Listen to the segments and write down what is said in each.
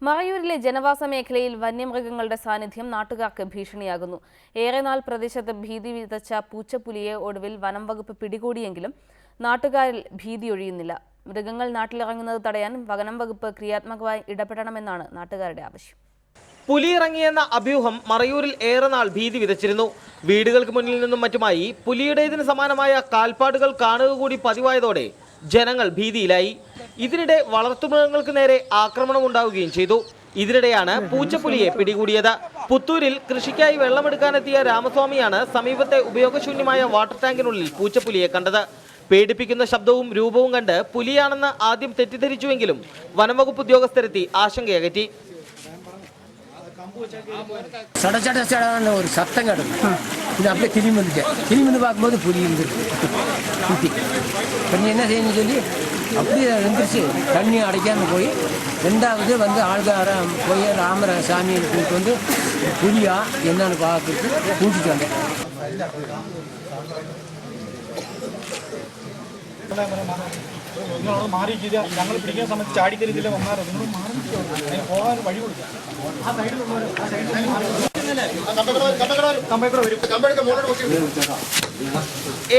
മറയൂരിലെ ജനവാസ മേഖലയിൽ വന്യമൃഗങ്ങളുടെ സാന്നിധ്യം നാട്ടുകാർക്ക് ഭീഷണിയാകുന്നു. ഏറെ നാൾ പ്രദേശത്ത് ഭീതി വിതച്ച പൂച്ചപ്പുലിയെ ഒടുവിൽ വനം വകുപ്പ് പിടികൂടിയെങ്കിലും നാട്ടുകാരിൽ ഭീതിയൊഴിയുന്നില്ല. മൃഗങ്ങൾ നാട്ടിലിറങ്ങുന്നത് തടയാൻ വനം വകുപ്പ് ക്രിയാത്മകമായി ഇടപെടണമെന്നാണ് നാട്ടുകാരുടെ ആവശ്യം. പുലി ഇറങ്ങിയെന്ന അഭ്യൂഹം മറയൂരിൽ ഏറെ നാൾ ഭീതി വിതച്ചിരുന്നു. വീടുകൾക്ക് മുന്നിൽ നിന്നും മറ്റുമായി പുലിയുടേതിന് സമാനമായ കാൽപ്പാടുകൾ കാണുക കൂടി പതിവായതോടെ ജനങ്ങൾ ഭീതിയിലായി. ഇതിനിടെ വളർത്തുമൃഗങ്ങൾക്ക് നേരെ ആക്രമണം ഉണ്ടാവുകയും ചെയ്തു. ഇതിനിടെയാണ് പൂച്ചപ്പുലിയെ പിടികൂടിയത്. പുത്തൂരിൽ കൃഷിക്കായി വെള്ളമെടുക്കാനെത്തിയ രാമസ്വാമിയാണ് സമീപത്തെ ഉപയോഗശൂന്യമായ വാട്ടർ ടാങ്കിനുള്ളിൽ പൂച്ചപ്പുലിയെ കണ്ടത്. പേടിപ്പിക്കുന്ന ശബ്ദവും രൂപവും കണ്ട് പുലിയാണെന്ന് ആദ്യം തെറ്റിദ്ധരിച്ചുവെങ്കിലും വനംവകുപ്പ് ഉദ്യോഗസ്ഥരെത്തി ആശങ്കയകറ്റി. ഒരു ശബ്ദം കേട്ടത് ഇത് அப்படியே திரும்பி பார்க்கும்போது புலி இருந்துருக்கு குட்டி பண்ணி என்ன செய்யணும்னு சொல்லி அப்படியே எழுந்திரிச்சு தண்ணி அடைக்காமல் போய் ரெண்டாவது வந்து ஆள்கார போய் ராமசாமியை கூப்பிட்டு வந்து புலியா என்னன்னு பார்த்துட்டு கூட்டிட்டு வந்தேன். ഞങ്ങൾ പിടിക്കുന്ന സമയത്ത് ചാടിക്കരുതില്ല വന്നായിരുന്നു പോകാൻ വഴി കൊടുക്കാം.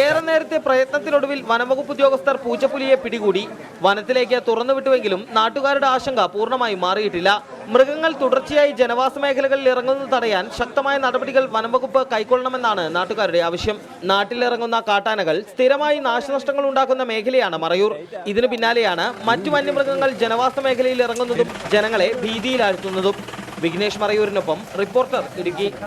ഏറെ നേരത്തെ പ്രയത്നത്തിനൊടുവിൽ വനംവകുപ്പ് ഉദ്യോഗസ്ഥർ പൂച്ചപ്പുലിയെ പിടികൂടി വനത്തിലേക്ക് തുറന്നുവിട്ടുവെങ്കിലും നാട്ടുകാരുടെ ആശങ്ക പൂർണ്ണമായി മാറിയിട്ടില്ല. മൃഗങ്ങൾ തുടർച്ചയായി ജനവാസ മേഖലകളിൽ ഇറങ്ങുന്നത് തടയാൻ ശക്തമായ നടപടികൾ വനംവകുപ്പ് കൈക്കൊള്ളണമെന്നാണ് നാട്ടുകാരുടെ ആവശ്യം. നാട്ടിലിറങ്ങുന്ന കാട്ടാനകൾ സ്ഥിരമായി നാശനഷ്ടങ്ങൾ ഉണ്ടാക്കുന്ന മേഖലയാണ് മറയൂർ. ഇതിനു പിന്നാലെയാണ് മറ്റു വന്യമൃഗങ്ങൾ ജനവാസ മേഖലയിൽ ഇറങ്ങുന്നതും ജനങ്ങളെ ഭീതിയിലാഴ്ത്തുന്നതും. വിഘ്നേഷ് മറയൂരിനൊപ്പം റിപ്പോർട്ടർ ഇടുക്കി.